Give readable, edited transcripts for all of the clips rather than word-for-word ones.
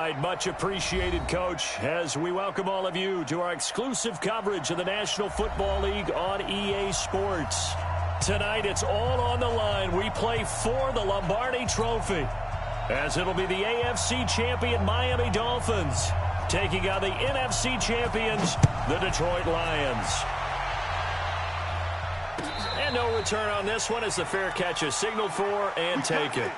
right, much appreciated, Coach, as we welcome all of you to our exclusive coverage of the National Football League on EA Sports. Tonight, it's all on the line. We play for the Lombardi Trophy, as it'll be the AFC champion Miami Dolphins taking on the NFC champions, the Detroit Lions. And no return on this one as the fair catch is signaled for and taken.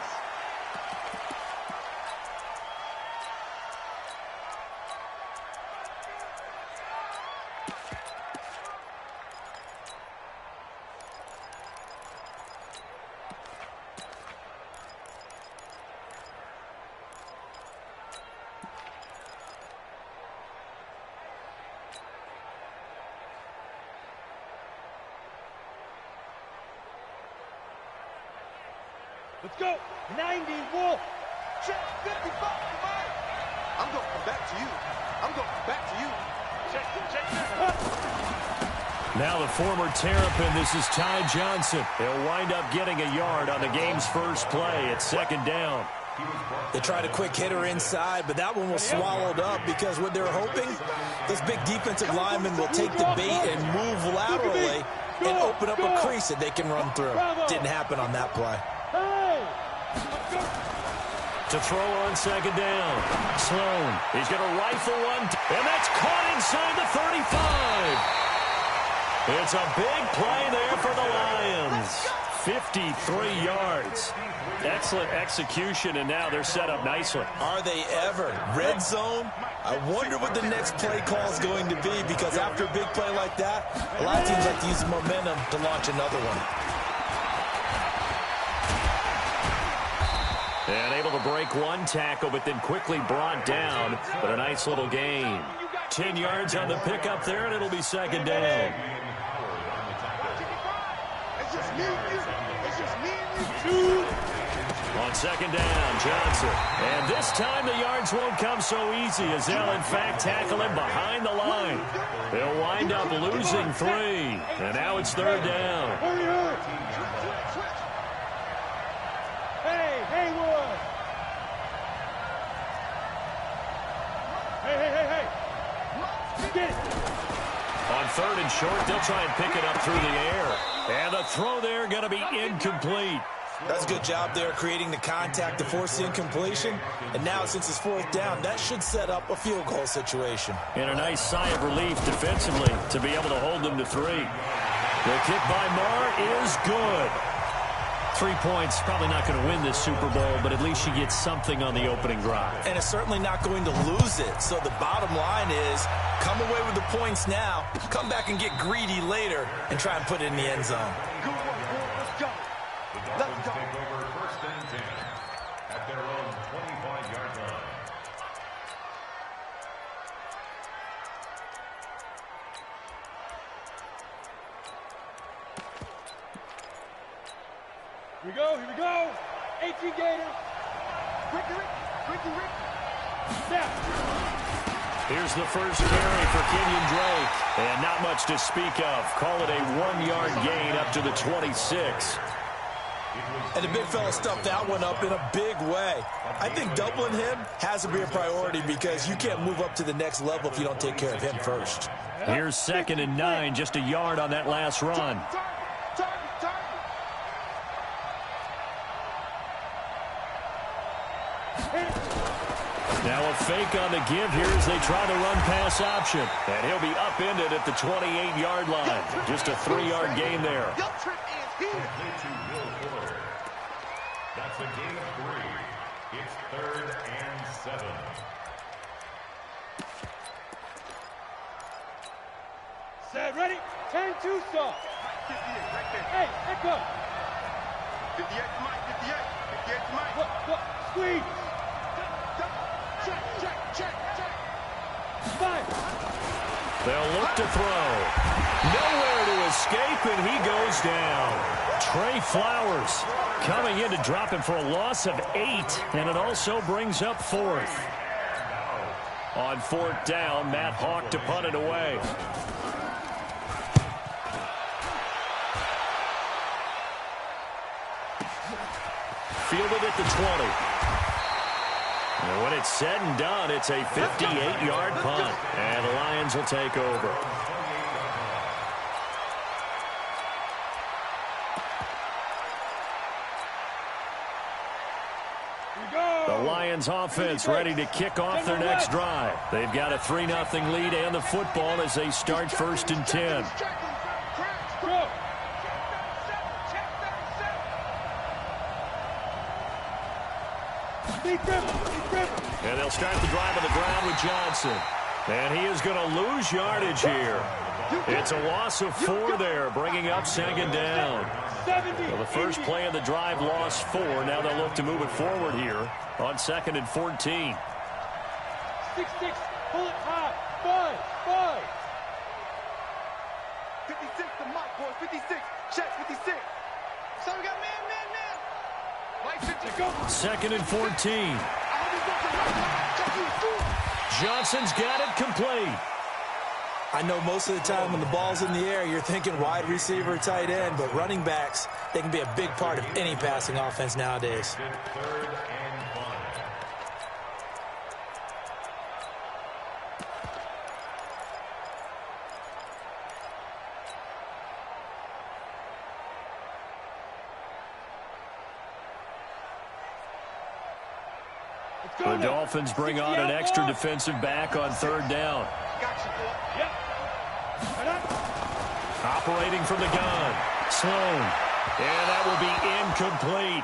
Let's go. 90, Wolf. Check 55, Mike. I'm going back to you. I'm going back to you. Check. Now the former Terrapin, this is Ty Johnson. He'll wind up getting a yard on the game's first play. It's second down. They tried a quick hitter inside, but that one was swallowed up because what they're hoping, this big defensive lineman will take the bait and move laterally and open up a crease that they can run through. Didn't happen on that play. To throw on second down. Sloan, he's going to rifle one, and that's caught inside the 35. It's a big play there for the Lions. 53 yards. Excellent execution, and now they're set up nicely. Are they ever? Red zone? I wonder what the next play call is going to be, because after a big play like that, a lot of teams like to use the momentum to launch another one. And able to break one tackle, but then quickly brought down. But a nice little gain. 10 yards on the pickup there, and it'll be second down. On second down, Johnson. And this time the yards won't come so easy, as they'll in fact tackle him behind the line. They'll wind up losing 3. And now it's third down. On third and short, they'll try and pick it up through the air. And the throw there going to be incomplete. That's a good job there, creating the contact to force the incompletion. And now, since it's fourth down, that should set up a field goal situation. And a nice sigh of relief defensively to be able to hold them to 3. The kick by Marr is good. 3 points, probably not going to win this Super Bowl, but at least she gets something on the opening drive. And it's certainly not going to lose it. So the bottom line is, come away with the points now, come back and get greedy later, and try and put it in the end zone. Let's go. Let's go. Take over first and 10 at their own 25-yard line. Here we go, here we go. 18 Gators. Ricky. Snap. Here's the first carry for Kenyon Drake. And not much to speak of. Call it a 1-yard gain up to the 26. And the big fella stuffed that one up in a big way. I think doubling him has to be a priority, because you can't move up to the next level if you don't take care of him first. Here's second and 9, just a yard on that last run. Now a fake on the give here as they try to run pass option. And he'll be upended at the 28-yard line. Just a 3-yard gain there. That's a gain of 3. It's third and 7. Set, ready? 10-2 stop. Hey, let go. 58 to Mike, 58 to Mike. Look, squeeze. Check. 5. They'll look to throw. Nowhere to escape, and he goes down. Trey Flowers coming in to drop him for a loss of 8, and it also brings up 4th. On 4th down, Matt Hawk to punt it away. Fielded at the 20. And when it's said and done, it's a 58-yard punt. And the Lions will take over. The Lions offense ready to kick off their next drive. They've got a 3-0 lead and the football as they start 1st and 10. And they'll start the drive on the ground with Johnson. And he is going to lose yardage here. It's a loss of 4 there, bringing up 2nd down. Well, the first play of the drive lost 4. Now they'll look to move it forward here on 2nd and 14. 6-6, pull it high, 5. 56 to Mike, boys, 56. Check, 56. So we got man. 2nd and 14. Johnson's got it complete. I know most of the time when the ball's in the air, you're thinking wide receiver, tight end, but running backs, they can be a big part of any passing offense nowadays. The Dolphins bring on an extra defensive back on 3rd down. Operating from the gun, Sloan. And that will be incomplete.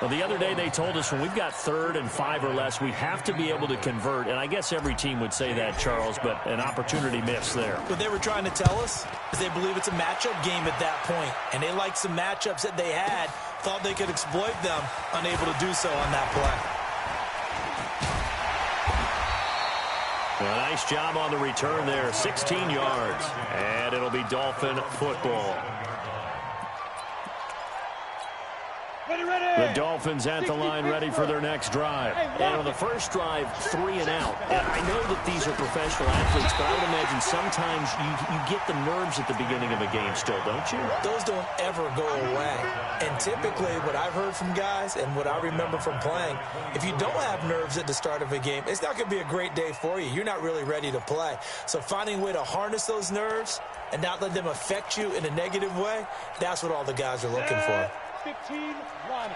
Well, the other day they told us when we've got 3rd and 5 or less, we have to be able to convert. And I guess every team would say that, Charles, but an opportunity missed there. What they were trying to tell us is they believe it's a matchup game at that point. And they liked some matchups that they had, thought they could exploit them, unable to do so on that play. A nice job on the return there, 16 yards. And it'll be Dolphin football. The Dolphins at the line ready for their next drive. And on the first drive, 3 and out. And I know that these are professional athletes, but I would imagine sometimes you get the nerves at the beginning of a game still, don't you? Those don't ever go away. And typically what I've heard from guys and what I remember from playing, if you don't have nerves at the start of a game, it's not going to be a great day for you. You're not really ready to play. So finding a way to harness those nerves and not let them affect you in a negative way, that's what all the guys are looking for. 15 line.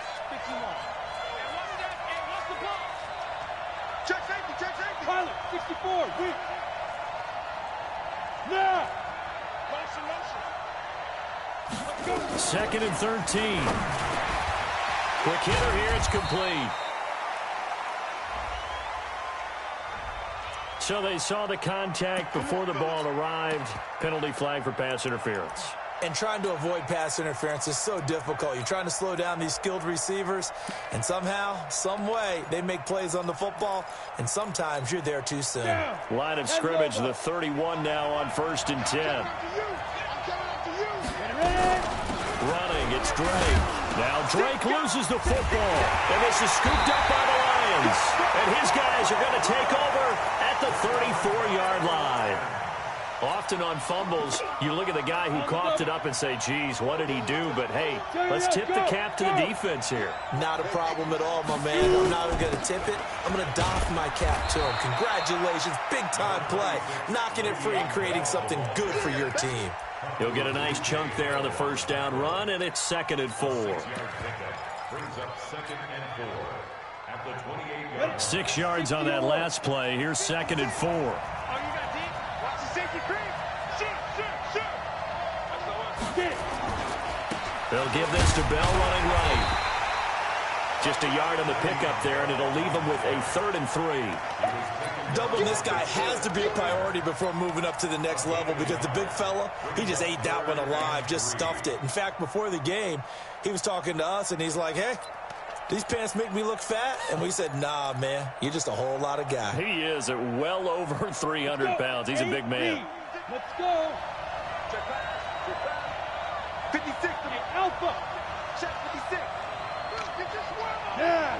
Check safety. Pilot, 64, weak. Now. Motion. 2nd and 13. Quick hitter here, it's complete. So they saw the contact before the ball arrived. Penalty flag for pass interference. And trying to avoid pass interference is so difficult. You're trying to slow down these skilled receivers, and somehow, some way, they make plays on the football, and sometimes you're there too soon. Line of scrimmage, the 31 now on 1st and 10. Running, it's Drake. Now Drake loses the football, and this is scooped up by the Lions. And his guys are going to take over at the 34-yard line. Often on fumbles, you look at the guy who coughed it up and say, geez, what did he do? But, hey, let's tip the cap to the defense here. Not a problem at all, my man. I'm not even going to tip it. I'm going to doff my cap to him. Congratulations, big-time play. Knocking it free and creating something good for your team. He'll get a nice chunk there on the first down run, and it's 2nd and 4. 6 yards on that last play. Here's 2nd and 4. They'll give this to Bell running right. Just a yard on the pickup there, and it'll leave them with a 3rd and 3. Doubling this guy has to be a priority before moving up to the next level because the big fella, he just ate that one alive, just stuffed it. In fact, before the game, he was talking to us, and he's like, hey, these pants make me look fat? And we said, nah, man, you're just a whole lot of guy. He is at well over 300 pounds. He's a big man. Let's go. 56. Alpha. Check 56. Yeah.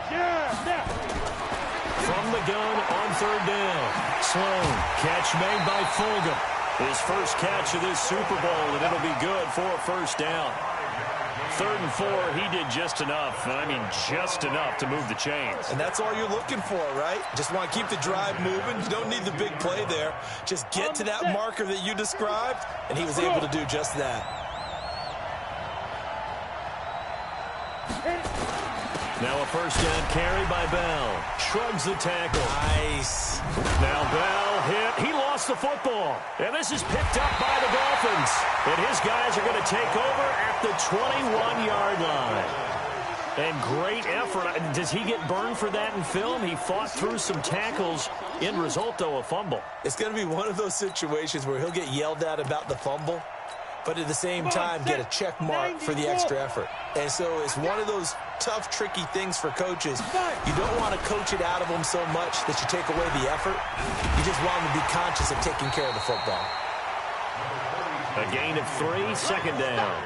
From the gun on 3rd down. Sloan, catch made by Fulgham. His first catch of this Super Bowl, and it'll be good for a first down. 3rd and 4, he did just enough. I mean, just enough to move the chains. And that's all you're looking for, right? Just want to keep the drive moving. You don't need the big play there. Just get to that marker that you described, and he was able to do just that. Now a first down carry by Bell. Shrugs the tackle. Nice. Now Bell hit. He lost the football. And this is picked up by the Dolphins. And his guys are going to take over at the 21-yard line. And great effort. Does he get burned for that in film? He fought through some tackles. End result, though, a fumble. It's going to be one of those situations where he'll get yelled at about the fumble, but at the same time get a check mark for the extra effort. And so it's one of those tough, tricky things for coaches. You don't want to coach it out of them so much that you take away the effort. You just want them to be conscious of taking care of the football. A gain of 3, second down.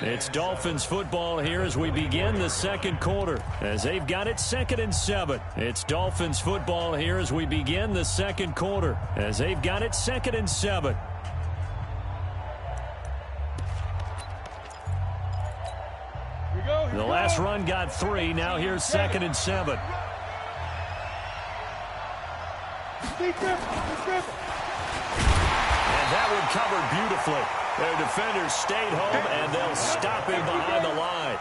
It's Dolphins football here as we begin the second quarter, as they've got it 2nd and 7. It's Dolphins football here as we begin the second quarter, as they've got it 2nd and 7. The last run got 3. Now here's 2nd and 7. And that one covered beautifully. Their defenders stayed home, and they'll stop him behind the line.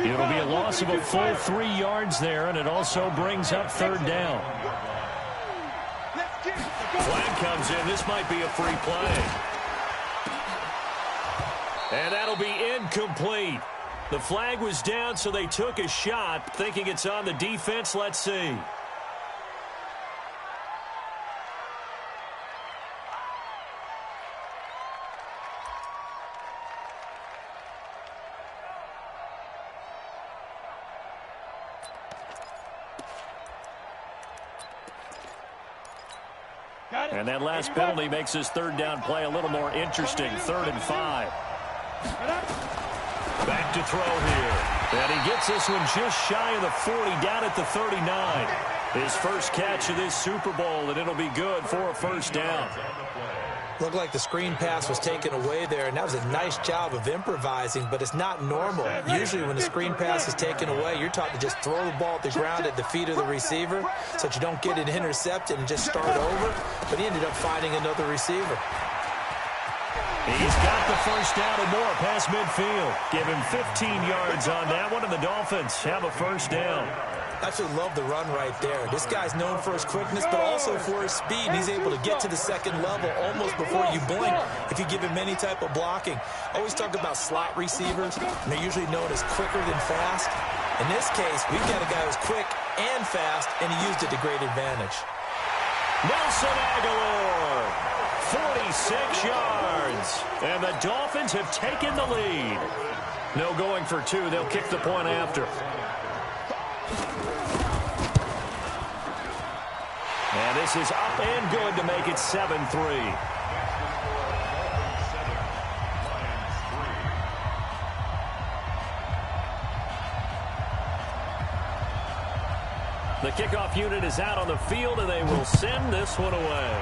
It'll be a loss of a full 3 yards there, and it also brings up 3rd down. Flag comes in. This might be a free play. And that'll be incomplete. The flag was down, so they took a shot, thinking it's on the defense. Let's see. And that last penalty makes this 3rd down play a little more interesting. 3rd and 5. Back to throw here. And he gets this one just shy of the 40, down at the 39. His first catch of this Super Bowl, and it'll be good for a first down. Looked like the screen pass was taken away there, and that was a nice job of improvising, but it's not normal. Usually when the screen pass is taken away, you're taught to just throw the ball at the ground at the feet of the receiver so that you don't get it intercepted and just start over, but he ended up finding another receiver. He's got the first down and more past midfield. Give him 15 yards on that one, and the Dolphins have a first down. Absolutely love the run right there. This guy's known for his quickness, but also for his speed. He's able to get to the second level almost before you blink if you give him any type of blocking. Always talk about slot receivers, and they're usually known as quicker than fast. In this case, we've got a guy who's quick and fast, and he used it to great advantage. Nelson Aguilar, 46 yards, and the Dolphins have taken the lead. No going for 2. They'll kick the point after. And this is up and good to make it 7-3. The kickoff unit is out on the field, and they will send this one away.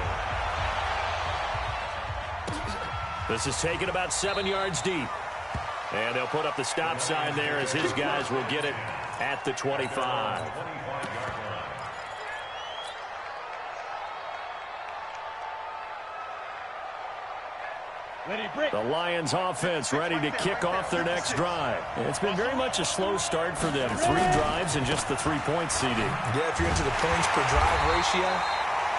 This is taken about 7 yards deep. And they'll put up the stop sign there as his guys will get it at the 25. The Lions offense ready to kick off their next drive. It's been very much a slow start for them. 3 drives and just the 3-point CD. Yeah, if you're into the points per drive ratio,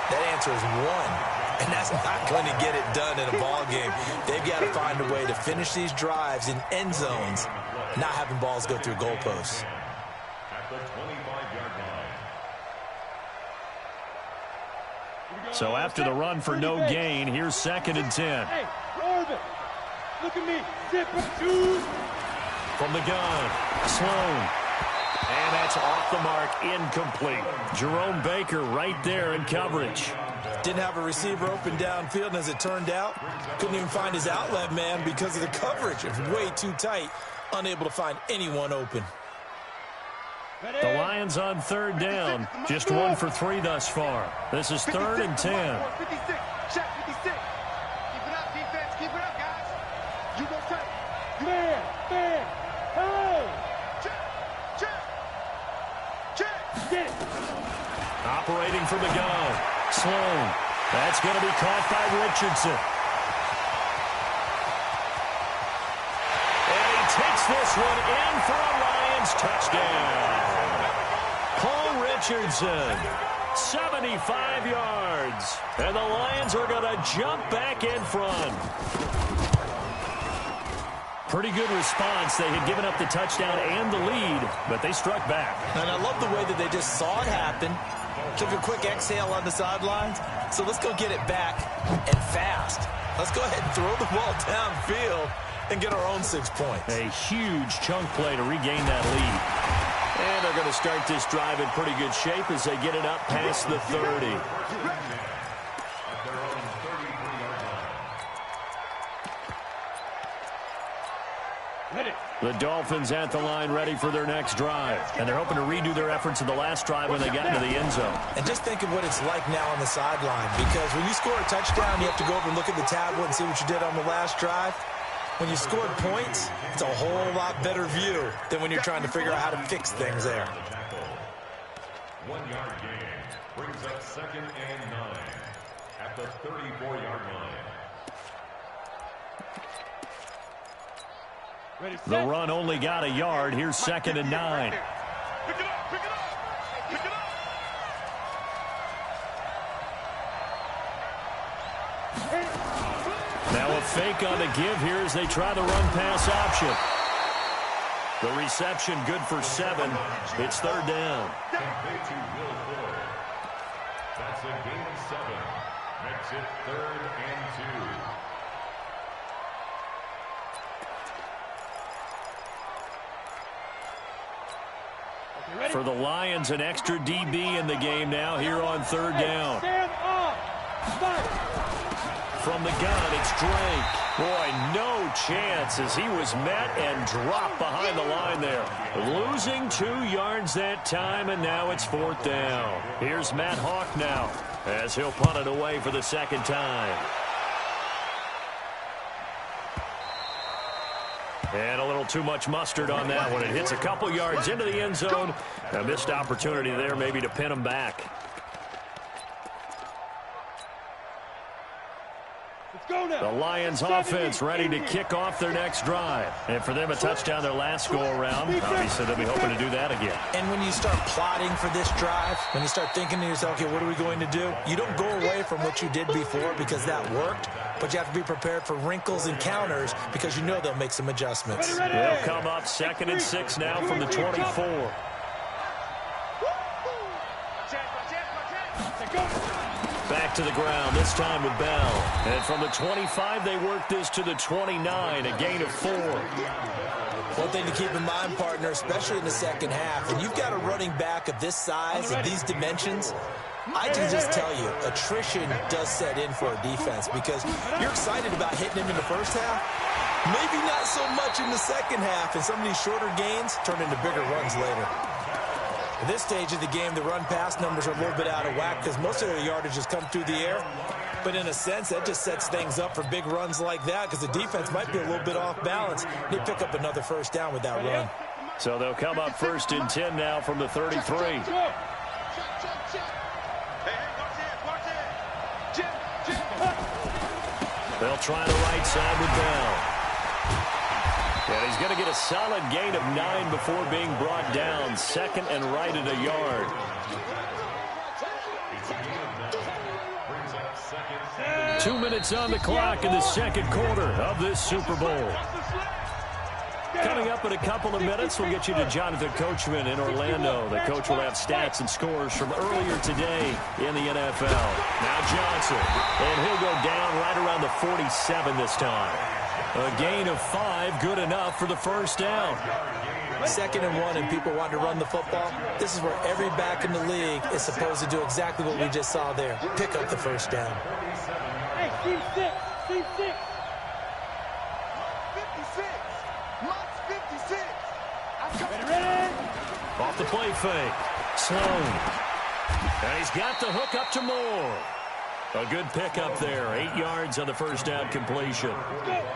that answer is 1. And that's not going to get it done in a ball game. They've got to find a way to finish these drives in end zones, not having balls go through goalposts. So after the run for no gain, here's 2nd and 10. Hey, Orbit, look at me. Zip, shoot. From the gun, Sloan. And that's off the mark, incomplete. Jerome Baker right there in coverage. Didn't have a receiver open downfield, and as it turned out, couldn't even find his outlet man because of the coverage. It was way too tight, unable to find anyone open. The Lions on 3rd down, just 1 for 3 thus far. This is 3rd and 10. 56, check. It's going to be caught by Richardson. And he takes this one in for a Lions touchdown. Paul Richardson, 75 yards. And the Lions are going to jump back in front. Pretty good response. They had given up the touchdown and the lead, but they struck back. And I love the way that they just saw it happen. Took a quick exhale on the sidelines. So let's go get it back and fast. Let's go ahead and throw the ball downfield and get our own 6 points. A huge chunk play to regain that lead. And they're going to start this drive in pretty good shape as they get it up past the 30. The Dolphins at the line ready for their next drive. And they're hoping to redo their efforts in the last drive when they got into the end zone. And just think of what it's like now on the sideline. Because when you score a touchdown, you have to go over and look at the tablet and see what you did on the last drive. When you scored points, it's a whole lot better view than when you're trying to figure out how to fix things there. 1 yard gain brings up 2nd and 9 at the 34-yard line. The run only got a yard. Here's 2nd and 9. Pick it up, pick it up, pick it up. Now a fake on the give here as they try the run-pass option. The reception good for 7. It's 3rd down. Complete to Will Ford. That's a gain of 7. Makes it 3rd and 2. For the Lions, an extra DB in the game now here on 3rd down. From the gun, it's Drake. Boy, no chance as he was met and dropped behind the line there. Losing 2 yards that time, and now it's 4th down. Here's Matt Hawk now as he'll punt it away for the 2nd time. And a little too much mustard on that one. It hits a couple yards into the end zone. A missed opportunity there maybe to pin them back. The Lions offense ready to kick off their next drive. And for them, a touchdown their last go-around. Obviously, they'll be hoping to do that again. And when you start plotting for this drive, when you start thinking to yourself, okay, what are we going to do? You don't go away from what you did before because that worked, but you have to be prepared for wrinkles and counters because you know they'll make some adjustments. They'll come up 2nd and 6 now from the 24. Back to the ground, this time with Bell. And from the 25, they work this to the 29, a gain of 4. One thing to keep in mind, partner, especially in the second half, when you've got a running back of this size and these dimensions, I can just tell you, attrition does set in for a defense because you're excited about hitting him in the first half. Maybe not so much in the second half, and some of these shorter gains turn into bigger runs later. At this stage of the game, the run-pass numbers are a little bit out of whack because most of their yardage has come through the air. But in a sense, that just sets things up for big runs like that because the defense might be a little bit off balance. They pick up another 1st down with that run. So they'll come up 1st and 10 now from the 33. They'll try the right side with Bell. And he's going to get a solid gain of 9 before being brought down. 2nd and right at a yard. Brings 2 minutes on the clock in the 2nd quarter of this Super Bowl. Coming up in a couple of minutes, we'll get you to Jonathan Coachman in Orlando. The coach will have stats and scores from earlier today in the NFL. Now Johnson, and he'll go down right around the 47 this time. A gain of 5, good enough for the 1st down. 2nd and 1, and people want to run the football. This is where every back in the league is supposed to do exactly what we just saw there. Pick up the 1st down. Hey, team 6, team 6. 56. Must 56. Ready? Off the play fake. Sloan. And he's got the hook up to Moore. A good pickup there. 8 yards on the 1st down completion.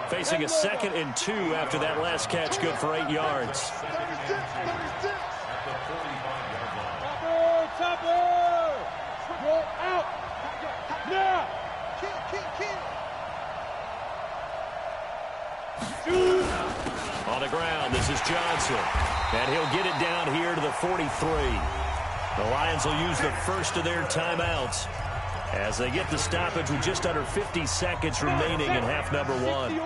Facing a 2nd and 2 after that last catch. Good for 8 yards. 36, 36. Topper! Go out! Now! On the ground, this is Johnson. And he'll get it down here to the 43. The Lions will use the first of their timeouts as they get the stoppage with just under 50 seconds remaining in half number one.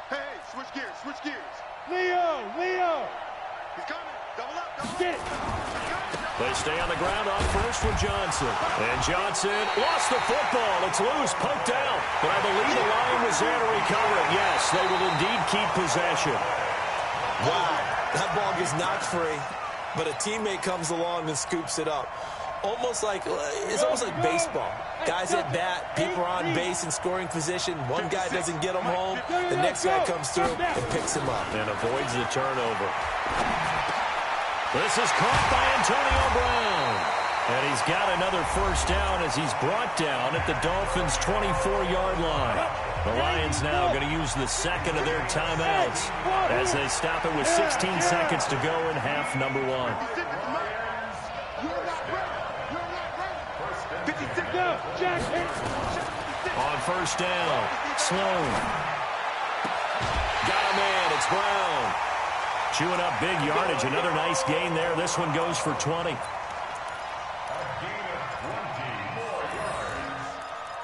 Hey, switch gears, switch gears. Leo! He's coming. Double up, double up. Get it. They stay on the ground on first with Johnson. And Johnson lost the football. It's loose, poked out. But I believe the line was there to recover it. Yes, they will indeed keep possession. Wow, that ball gets knocked free, but a teammate comes along and scoops it up. It's almost like baseball. Guys at bat, people are on base in scoring position. One guy doesn't get him home. The next guy comes through and picks him up. And avoids the turnover. This is caught by Antonio Brown. And he's got another first down as he's brought down at the Dolphins' 24-yard line. The Lions now going to use the second of their timeouts as they stop it with 16 seconds to go in half number one. On first down, Sloan. Got a man, it's Brown. Chewing up big yardage, another nice gain there. This one goes for 20. A gain of 20 more yards.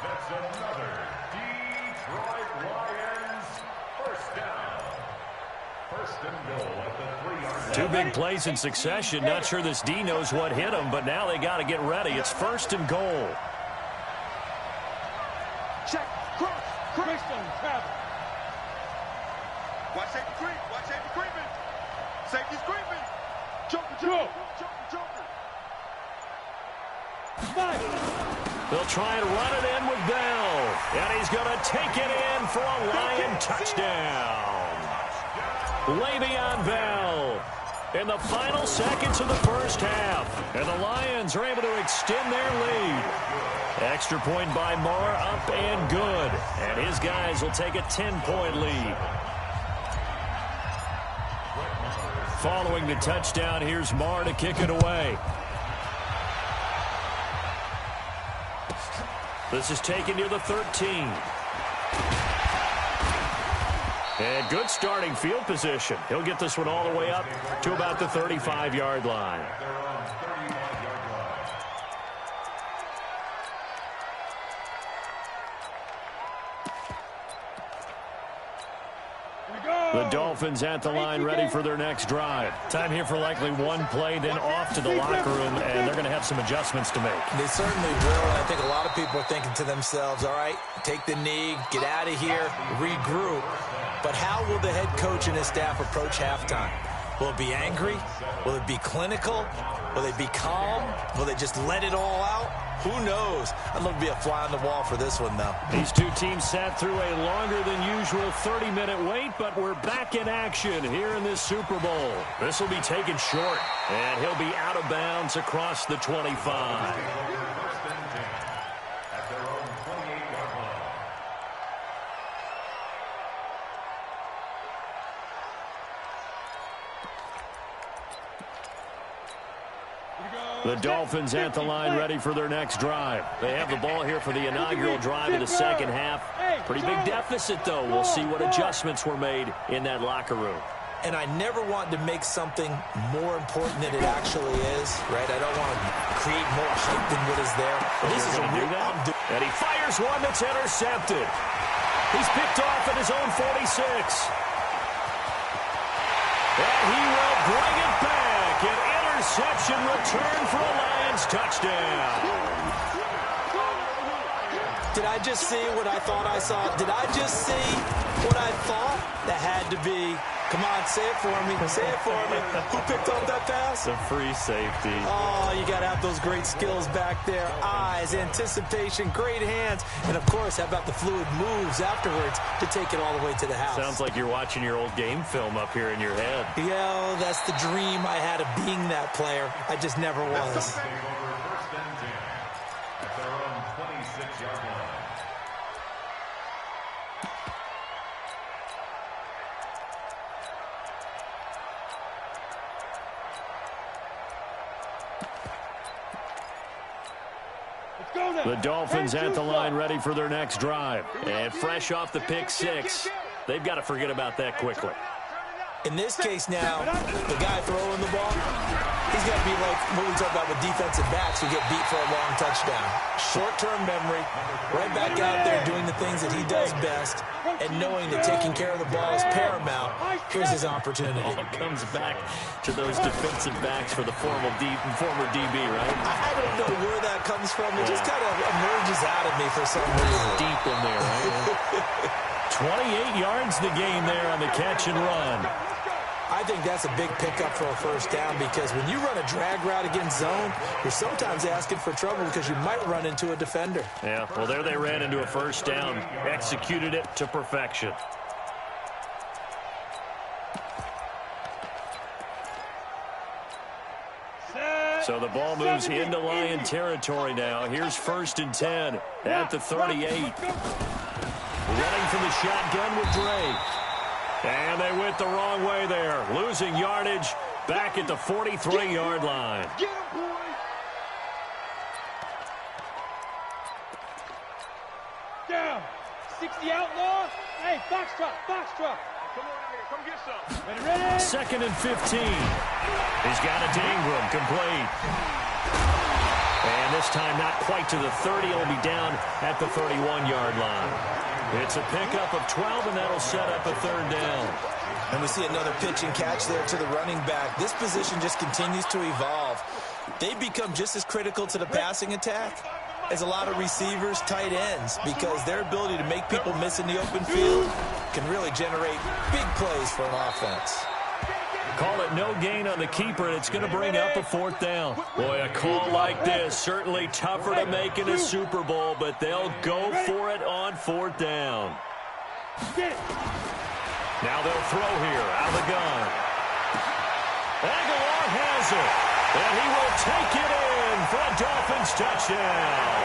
That's another Detroit Lions first down. First and goal at the 3-yard line. Two big plays in succession. Not sure this D knows what hit him, but now they got to get ready. It's first and goal. Check, cross. Christian, travel. Watch safety creep, watch safety creeping. Safety's creeping. Joker. They'll try and run it in with Bell. And he's going to take it in for a Lion touchdown. Le'Veon Bell in the final seconds of the first half. And the Lions are able to extend their lead. Extra point by Marr, up and good. And his guys will take a 10-point lead. Following the touchdown, here's Marr to kick it away. This is taken near the 13. And good starting field position. He'll get this one all the way up to about the 35-yard line. The Dolphins at the line ready for their next drive. Time here for likely one play, then off to the locker room, and they're going to have some adjustments to make. They certainly will, and I think a lot of people are thinking to themselves, all right, take the knee, get out of here, regroup. But how will the head coach and his staff approach halftime? Will it be angry? Will it be clinical? Will they be calm? Will they just let it all out? Who knows? I'd love to be a fly on the wall for this one, though. These two teams sat through a longer than usual 30-minute wait, but we're back in action here in this Super Bowl. This will be taken short, and he'll be out of bounds across the 25. The Dolphins at the line ready for their next drive. They have the ball here for the inaugural drive of the second half. Pretty big deficit, though. We'll see what adjustments were made in that locker room. And I never want to make something more important than it actually is, right? I don't want to create more hype than what is there. This is a do that. And he fires one that's intercepted. He's picked off at his own 46. And he will bring it back. An interception return for a Lions touchdown. Did I just see what I thought I saw? Did I just see what I thought? That had to be. Come on, say it for me. Say it for me. Who picked up that pass? The free safety. Oh, you got to have those great skills back there. Eyes, anticipation, great hands. And, of course, how about the fluid moves afterwards to take it all the way to the house? Sounds like you're watching your old game film up here in your head. Yeah, that's the dream I had of being that player. I just never was. The Dolphins at the line ready for their next drive. And fresh off the pick six, they've got to forget about that quickly. In this case now, the guy throwing the ball, he's got to be like what we talk about with defensive backs who get beat for a long touchdown. Short-term memory, right back out there doing the things that he does best, and knowing that taking care of the ball is paramount. Here's his opportunity. It comes back to those defensive backs for the former DB, right? I don't know where that comes from. It just kind of emerges out of me for some reason. Deep in there, right? 28 yards the gain there on the catch and run. I think that's a big pickup for a first down because when you run a drag route against zone, you're sometimes asking for trouble because you might run into a defender. Yeah, well, there they ran into a first down, executed it to perfection. So the ball moves into Lion territory now. Here's 1st and 10 at the 38. Running from the shotgun with Drake. And they went the wrong way there. Losing yardage back at the 43-yard line. Get him, boy. Down. 60 outlaw. Hey, foxtrot. Come on out here. Come get some. Ready? 2nd and 15. He's got it to Ingram. Complete. And this time not quite to the 30. It'll be down at the 31-yard line. It's a pickup of 12, and that'll set up a 3rd down. And we see another pitch and catch there to the running back. This position just continues to evolve. They become just as critical to the passing attack as a lot of receivers, tight ends, because their ability to make people miss in the open field can really generate big plays for an offense. Call it no gain on the keeper, and it's going to bring up a 4th down. Boy, a call like this, certainly tougher to make in a Super Bowl, but they'll go for it on 4th down. Now they'll throw here out of the gun. Aguilar has it, and he will take it in for a Dolphins touchdown.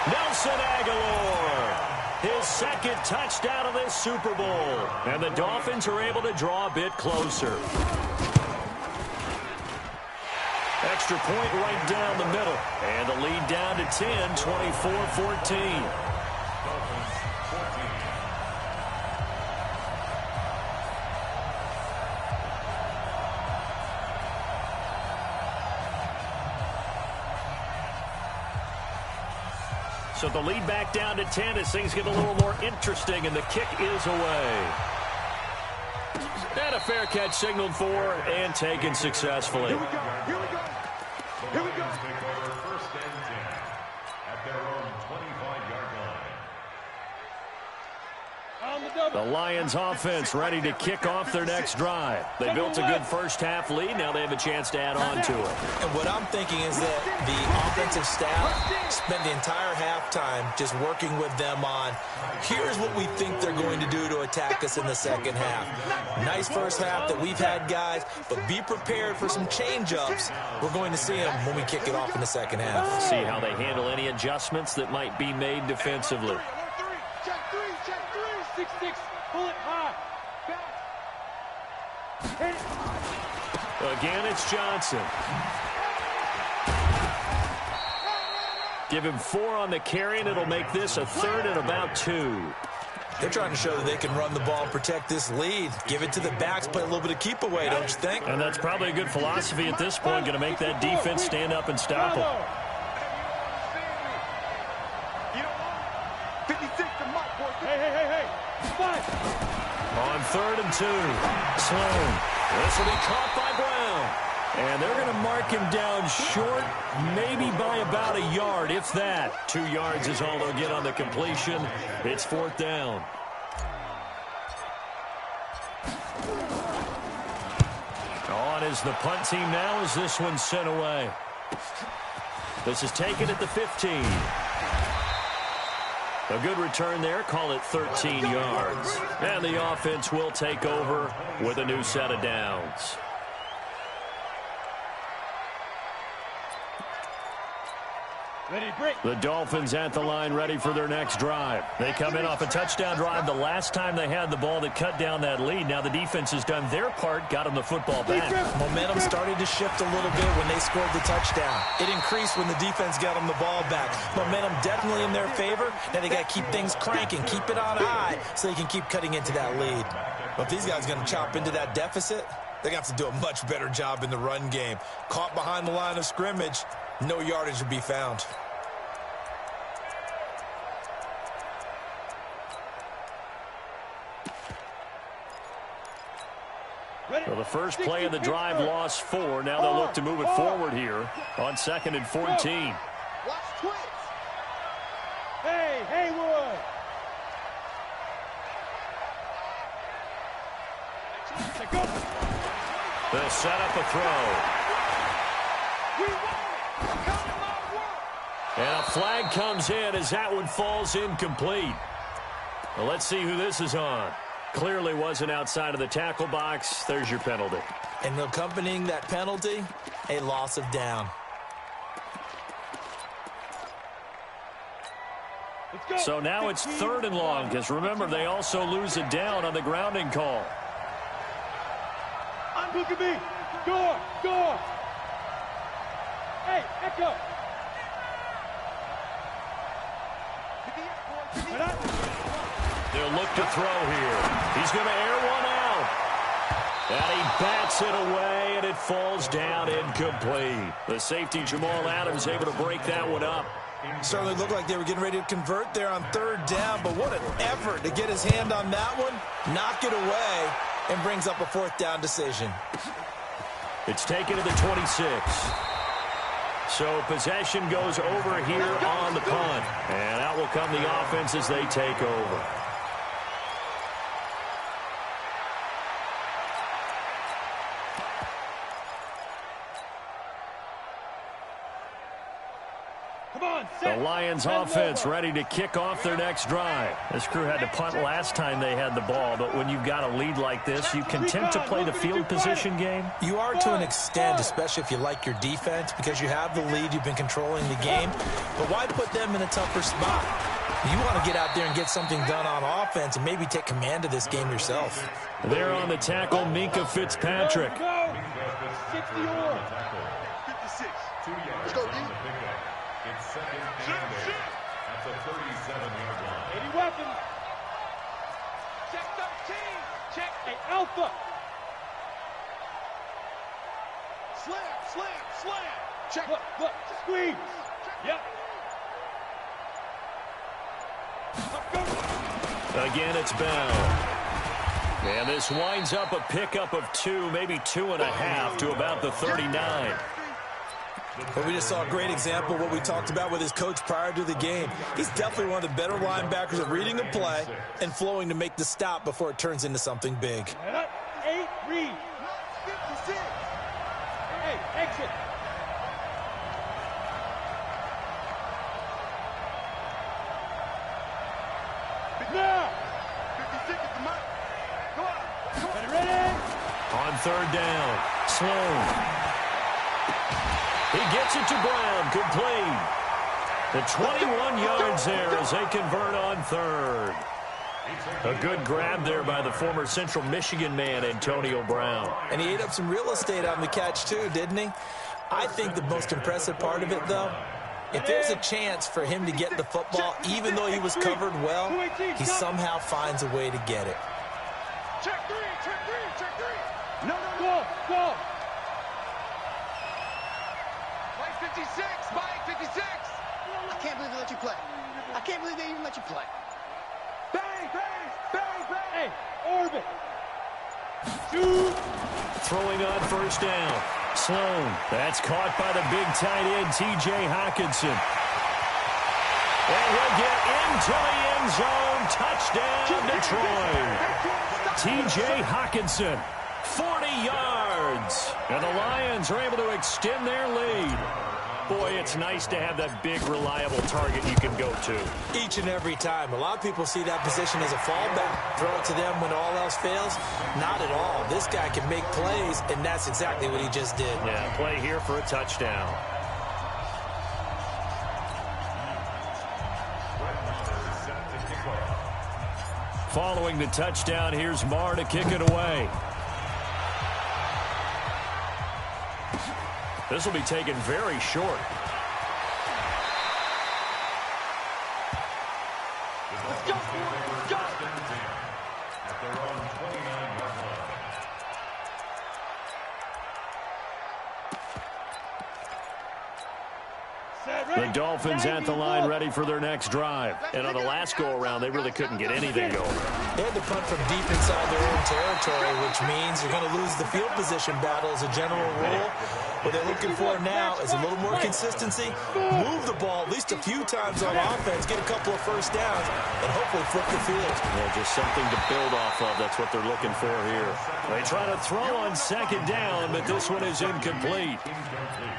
Nelson Aguilar. His 2nd touchdown of this Super Bowl. And the Dolphins are able to draw a bit closer. Extra point right down the middle. And the lead down to 10, 24-14. So the lead back down to 10 as things get a little more interesting, and the kick is away. And a fair catch signaled for and taken successfully. Here we go. Here we go. Here we go. Take over 1st and 10 at their own 25-yard line. The Lions offense ready to kick off their next drive. They built a good first-half lead. Now they have a chance to add on to it. And what I'm thinking is that the offensive staff spent the entire halftime just working with them on, here's what we think they're going to do to attack us in the second half. Nice first half that we've had, guys, but be prepared for some change-ups. We're going to see them when we kick it off in the second half. See how they handle any adjustments that might be made defensively. Check three. 6-6. Pull it high. Hit it. Again, it's Johnson. Give him 4 on the carry, and it'll make this a 3rd and about 2. They're trying to show that they can run the ball and protect this lead. Give it to the backs, play a little bit of keep away, don't you think? And that's probably a good philosophy at this point, going to make that defense stand up and stop them. You know, 56 to Mike, boy. Hey. 5. On 3rd and 2, Sloan. This will be caught by Brown. And they're going to mark him down short, maybe by about a yard, if that. 2 yards is all they'll get on the completion. It's 4th down. On is the punt team now as this one's sent away. This is taken at the 15. A good return there. Call it 13 yards. And the offense will take over with a new set of downs. The Dolphins at the line ready for their next drive. They come in off a touchdown drive the last time they had the ball that cut down that lead. Now the defense has done their part, got them the football back. Momentum started to shift a little bit when they scored the touchdown. It increased when the defense got them the ball back. Momentum definitely in their favor. Now they got to keep things cranking, keep it on high so they can keep cutting into that lead. But if these guys are going to chop into that deficit, they're going to have to do a much better job in the run game. Caught behind the line of scrimmage, no yardage would be found. So the first play of the drive lost 4. Now they'll look to move it forward here on 2nd and 14. Watch twitch. Hey, Haywood. They'll set up a throw. And a flag comes in as that one falls incomplete. Well, let's see who this is on. Clearly wasn't outside of the tackle box. There's your penalty. And accompanying that penalty, a loss of down. So now it's 3rd and long, because remember, they also lose it down on the grounding call. Look at me. Door. Hey, Echo. They'll look to throw here. He's going to air one out. And he bats it away, and it falls down incomplete. The safety, Jamal Adams, able to break that one up. Certainly looked like they were getting ready to convert there on 3rd down, but what an effort to get his hand on that one, knock it away, and brings up a 4th down decision. It's taken to the 26. So possession goes over here on the punt. And out will come the offense as they take over. The Lions offense ready to kick off their next drive. This crew had to punt last time they had the ball, but when you've got a lead like this, you content to play the field position game? You are to an extent, especially if you like your defense, because you have the lead, you've been controlling the game. But why put them in a tougher spot? You want to get out there and get something done on offense and maybe take command of this game yourself. There on the tackle, Minka Fitzpatrick. 60 or 56. Let's go, D. It's 2nd and 8 at the 37-yard line. 80 weapons. Check 13. Check. Hey, Alpha. Slam. Check. Look. Squeeze. Yep. Again, it's Bell. And this winds up a pickup of 2, maybe 2.5 to about the 39. But we just saw a great example of what we talked about with his coach prior to the game. He's definitely one of the better linebackers at reading a play and flowing to make the stop before it turns into something big. 8, read. 56. Hey, exit. Now. 56 at the mark. Go on. Ready? On 3rd down, Sloan. He gets it to Brown, complete. The 21 yards there as they convert on 3rd. A good grab there by the former Central Michigan man, Antonio Brown. And he ate up some real estate on the catch too, didn't he? I think the most impressive part of it, though, if there's a chance for him to get the football, even though he was covered well, he somehow finds a way to get it. Check 3. No. Go. Mike 56. I can't believe they let you play. I can't believe they even let you play. Bang. Hey, orbit. Shoot. Throwing on 1st down. Sloan. That's caught by the big tight end, T.J. Hockenson. And he'll get into the end zone. Touchdown, Detroit. T.J. Hockenson, 40 yards. And the Lions are able to extend their lead. Boy, it's nice to have that big, reliable target you can go to. Each and every time. A lot of people see that position as a fallback. Throw it to them when all else fails. Not at all. This guy can make plays, and that's exactly what he just did. Yeah, play here for a touchdown. Following the touchdown, here's Marr to kick it away. This will be taken very short. Let's go. Let's go. At their own 29-yard line. The Dolphins at the line ready for their next drive. And on the last go-around, they really couldn't get anything going. They had to punt from deep inside their own territory, which means you're going to lose the field position battle as a general rule. What they're looking for now is a little more consistency, move the ball at least a few times on offense, get a couple of first downs, and hopefully flip the field. Yeah, just something to build off of. That's what they're looking for here. They try to throw on second down, but this one is incomplete.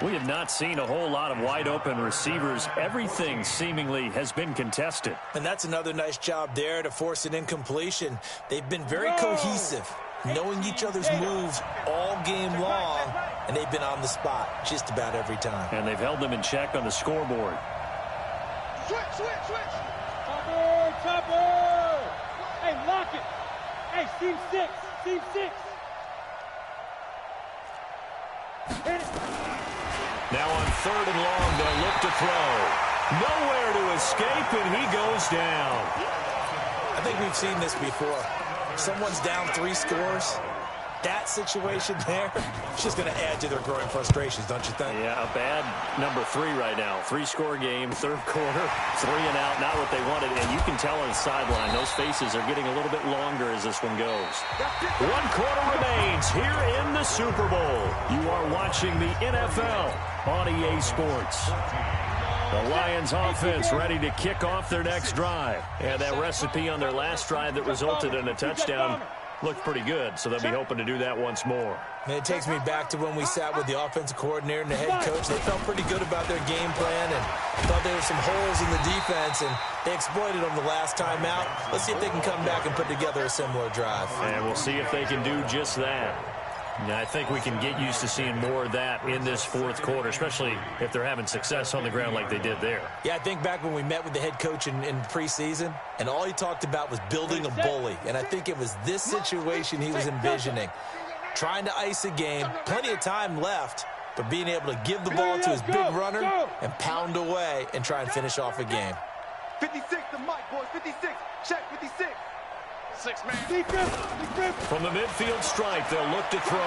We have not seen a whole lot of wide-open receivers. Everything seemingly has been contested. And that's another nice job there to force an incompletion. They've been very cohesive, knowing each other's moves all game long, and they've been on the spot just about every time. And they've held them in check on the scoreboard. Switch. Chopper! Hey, lock it! Hey, team 6! Team 6! Hit it! Now on 3rd and long, they'll look to throw. Nowhere to escape, and he goes down. I think we've seen this before. Someone's down 3 scores. That situation there, it's just going to add to their growing frustrations, don't you think? Yeah, a bad number 3 right now. 3-score game, 3rd quarter, 3 and out, not what they wanted. And you can tell on the sideline, those faces are getting a little bit longer as this one goes. 1 quarter remains here in the Super Bowl. You are watching the NFL on EA Sports. The Lions offense ready to kick off their next drive. And that recipe on their last drive that resulted in a touchdown looked pretty good, so they'll be hoping to do that once more. And it takes me back to when we sat with the offensive coordinator and the head coach. They felt pretty good about their game plan and thought there were some holes in the defense, and they exploited them the last time out. Let's see if they can come back and put together a similar drive. And we'll see if they can do just that. Yeah, I think we can get used to seeing more of that in this 4th quarter, especially if they're having success on the ground like they did there. Yeah, I think back when we met with the head coach in preseason, and all he talked about was building a bully. And I think it was this situation he was envisioning. Trying to ice a game, plenty of time left, but being able to give the ball to his big runner and pound away and try and finish off a game. 56 to Mike, boys. 56. Check 56. 6-man. From the midfield stripe, they'll look to throw.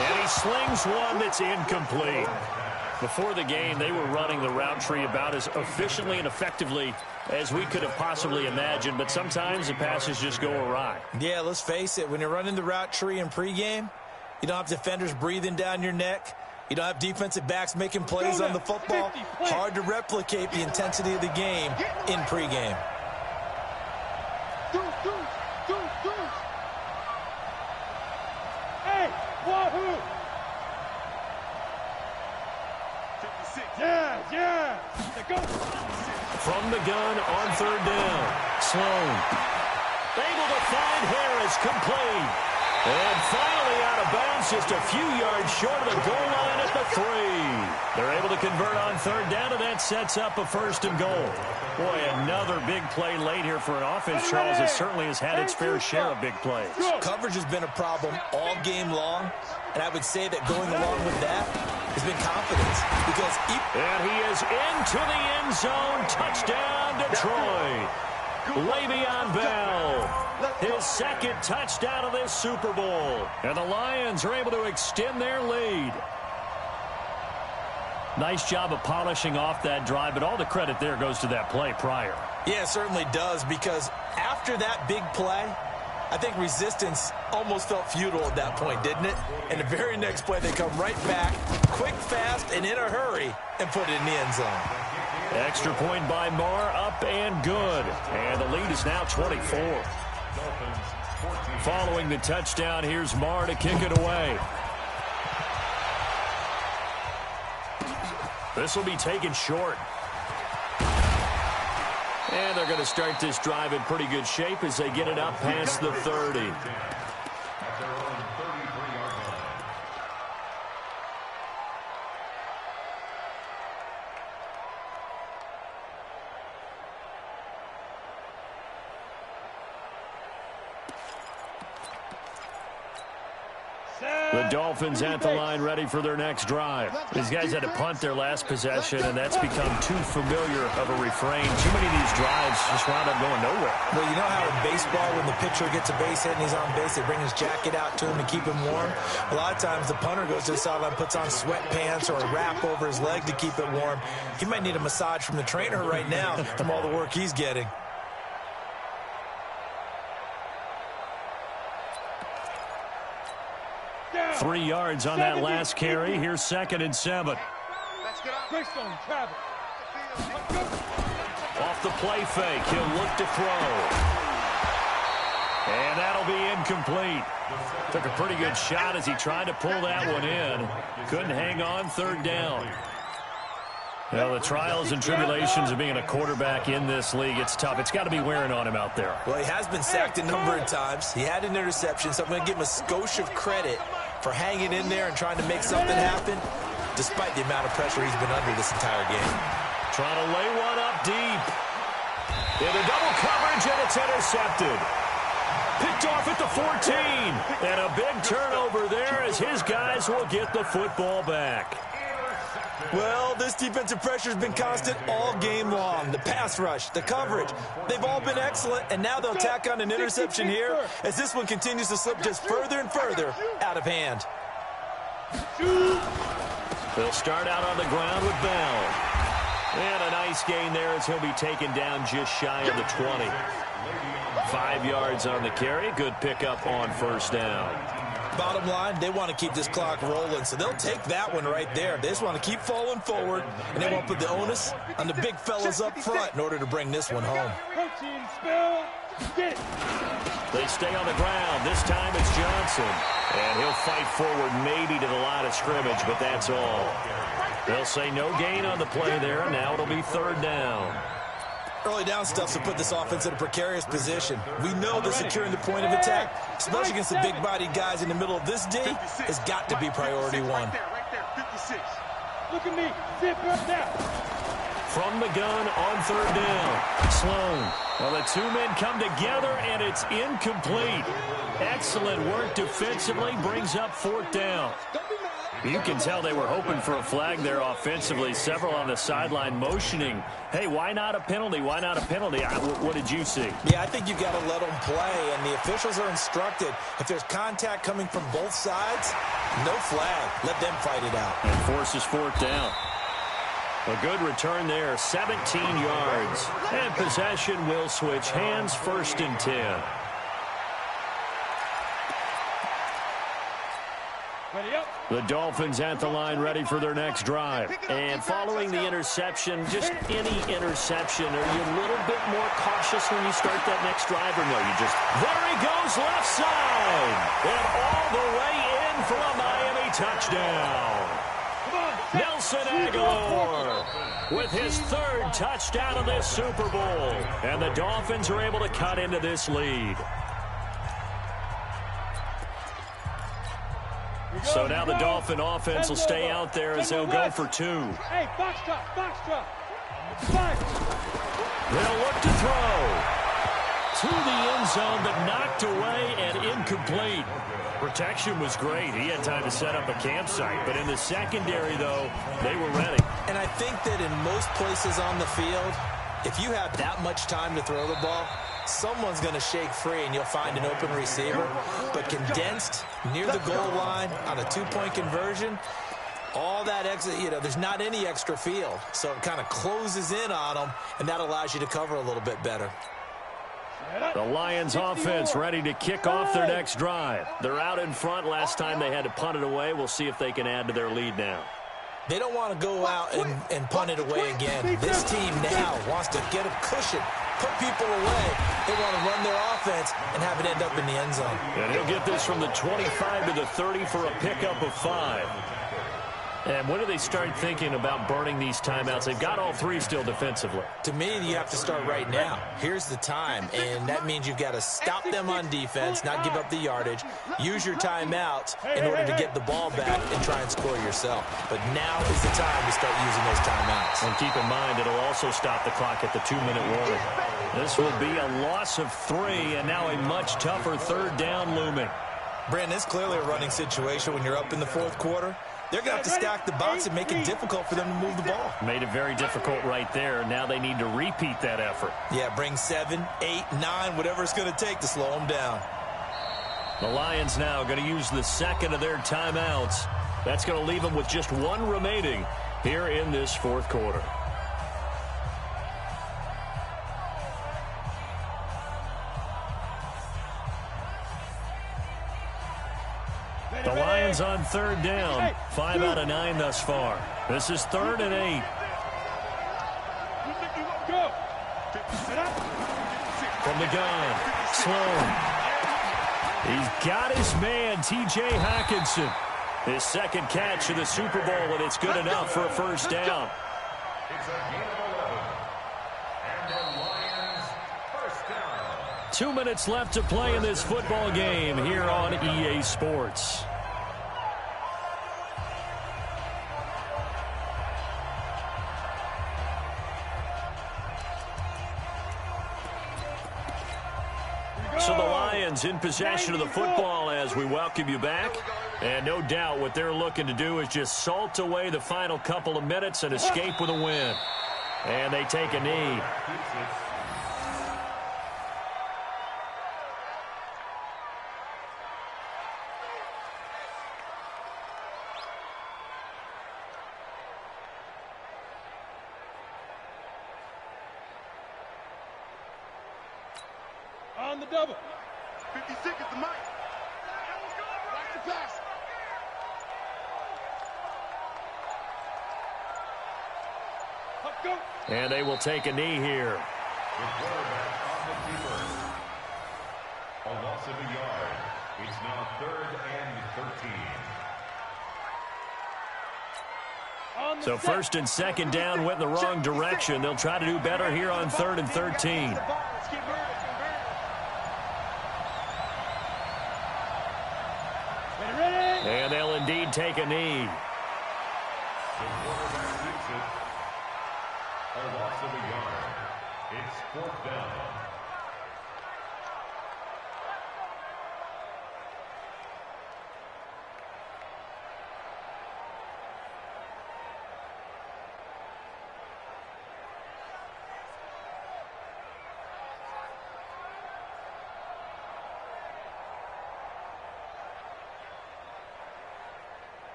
And he slings one that's incomplete. Before the game, they were running the route tree about as efficiently and effectively as we could have possibly imagined, but sometimes the passes just go awry. Yeah, let's face it. When you're running the route tree in pregame, you don't have defenders breathing down your neck. You don't have defensive backs making plays on the football. Hard to replicate the intensity of the game in pregame. Hey, wahoo! 56. Yeah! Go! From the gun on 3rd down, Sloan able to find Harris, complete. And finally out of bounds, just a few yards short of the goal line at the 3. They're able to convert on 3rd down, and that sets up a 1st and goal. Boy, another big play late here for an offense, Charles, that certainly has had its fair share of big plays. Coverage has been a problem all game long, and I would say that going along with that has been confidence. Because and he is into the end zone. Touchdown, Detroit. Le'Veon Bell, his 2nd touchdown of this Super Bowl. And the Lions are able to extend their lead. Nice job of polishing off that drive, but all the credit there goes to that play prior. Yeah, it certainly does, because after that big play, I think resistance almost felt futile at that point, didn't it? And the very next play, they come right back, quick, fast, and in a hurry, and put it in the end zone. Extra point by Marr, up and good. And the lead is now 24. Following the touchdown, here's Marr to kick it away. This will be taken short. And they're going to start this drive in pretty good shape as they get it up past the 30. Dolphins at the line ready for their next drive. These guys had to punt their last possession, and that's become too familiar of a refrain. Too many of these drives just wound up going nowhere. Well, you know how in baseball when the pitcher gets a base hit and he's on base, they bring his jacket out to him to keep him warm? A lot of times the punter goes to the sideline, puts on sweatpants or a wrap over his leg to keep it warm. He might need a massage from the trainer right now from all the work he's getting. Yeah. 3 yards on that last carry. Here's 2nd and 7. Off the play fake, he'll look to throw. And that'll be incomplete. Took a pretty good shot as he tried to pull that one in. Couldn't hang on, 3rd down. Well, the trials and tribulations of being a quarterback in this league, it's tough. It's got to be wearing on him out there. Well, he has been sacked a number of times. He had an interception, so I'm going to give him a skosh of credit for hanging in there and trying to make something happen, despite the amount of pressure he's been under this entire game. Trying to lay one up deep. Into double coverage, and it's intercepted. Picked off at the 14. And a big turnover there as his guys will get the football back. Well, this defensive pressure has been constant all game long. The pass rush, the coverage, they've all been excellent, and now they'll tack on an interception here as this one continues to slip just further and further out of hand. They'll start out on the ground with Bell. And a nice gain there as he'll be taken down just shy of the 20. 5 yards on the carry. Good pickup on 1st down. Bottom line, they want to keep this clock rolling, so they'll take that one right there. They just want to keep falling forward, and they won't put the onus on the big fellas up front in order to bring this one home. They stay on the ground. This time it's Johnson. And he'll fight forward maybe to the line of scrimmage, but that's all. They'll say no gain on the play there. Now it'll be 3rd down. Early down stuff to put this offense in a precarious position. We know that securing the point of attack, especially against the big-bodied guys in the middle of this D, has got to be priority one. Look at me. Zip up now. From the gun on 3rd down. Sloan. Well, the 2 men come together, and it's incomplete. Excellent work defensively. Brings up 4th down. You can tell they were hoping for a flag there offensively. Several on the sideline motioning, hey, why not a penalty? Why not a penalty? What did you see? Yeah, I think you've got to let them play, and the officials are instructed. If there's contact coming from both sides, no flag. Let them fight it out. And forces 4th down. A good return there, 17 yards. And possession will switch hands, 1st and 10. The Dolphins at the line ready for their next drive. And following the interception, just any interception, are you a little bit more cautious when you start that next drive, or no? You just, there he goes, left side. And all the way in for a Miami touchdown. Nelson Aguilar with his 3rd touchdown of this Super Bowl. And the Dolphins are able to cut into this lead. So now the Dolphin offense will stay out there as they'll go for 2. Hey, box drop, box drop. They'll look to throw. To the end zone, but knocked away and incomplete. Protection was great. He had time to set up a campsite. But in the secondary, though, they were ready. And I think that in most places on the field, if you have that much time to throw the ball, someone's going to shake free and you'll find an open receiver. But condensed near the goal line on a 2-point conversion, all that exit, there's not any extra field. So it kind of closes in on them, and that allows you to cover a little bit better. The Lions offense ready to kick off their next drive. They're out in front. Last time they had to punt it away. We'll see if they can add to their lead now. They don't want to go out and punt it away again. This team now wants to get a cushion, put people away. They want to run their offense and have it end up in the end zone. And he'll get this from the 25 to the 30 for a pickup of 5. And when do they start thinking about burning these timeouts? They've got all 3 still defensively. To me, you have to start right now. Here's the time, and that means you've got to stop them on defense, not give up the yardage, use your timeouts in order to get the ball back and try and score yourself. But now is the time to start using those timeouts. And keep in mind, it'll also stop the clock at the 2-minute warning. This will be a loss of 3, and now a much tougher 3rd down looming. Brandon, it's clearly a running situation when you're up in the fourth quarter. They're going to have to stack the box and make it difficult for them to move the ball. Made it very difficult right there. Now they need to repeat that effort. Yeah, bring 7, 8, 9, whatever it's going to take to slow them down. The Lions now going to use the second of their timeouts. That's going to leave them with just one remaining here in this fourth quarter. The Lions on third down. 5 out of 9 thus far. This is 3rd and 8. From the gun, Sloan. He's got his man, T.J. Hockenson. His second catch of the Super Bowl, and it's good enough for a first down. It's a gain of 11. And the Lions first down. 2 minutes left to play in this football game here on EA Sports. So the Lions in possession of the football as we welcome you back. And no doubt what they're looking to do is just salt away the final couple of minutes and escape with a win. And they take a knee. On the double. 50 seconds to Mike. Watch the pass. Go. And they will take a knee here. The quarterback on the keeper. A loss of a yard. It's now 3rd and 13. So first and second down went in the wrong direction. They'll try to do better here on 3rd and 13. And they'll indeed take a knee. The quarterback keeps it. A loss of a yard. It's 4th down.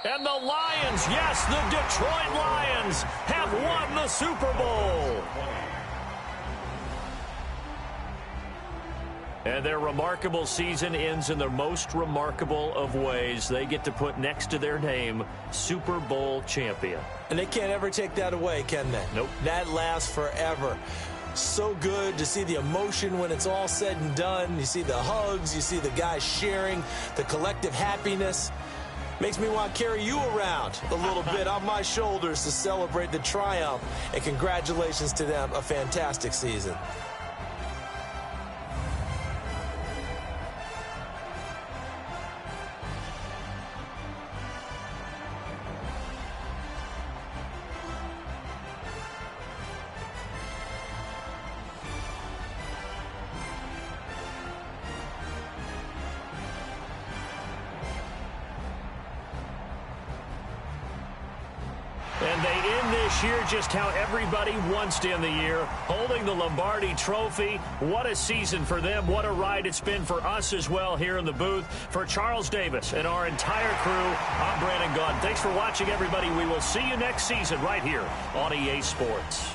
And the Lions, yes, the Detroit Lions have won the Super Bowl. And their remarkable season ends in the most remarkable of ways. They get to put next to their name, Super Bowl champion. And they can't ever take that away, can they? Nope. That lasts forever. So good to see the emotion when it's all said and done. You see the hugs, you see the guys sharing, the collective happiness. Makes me want to carry you around a little bit on my shoulders to celebrate the triumph. And congratulations to them, a fantastic season. And they end this year just how everybody wants to end the year, holding the Lombardi Trophy. What a season for them. What a ride it's been for us as well here in the booth. For Charles Davis and our entire crew, I'm Brandon Gaudin. Thanks for watching, everybody. We will see you next season right here on EA Sports.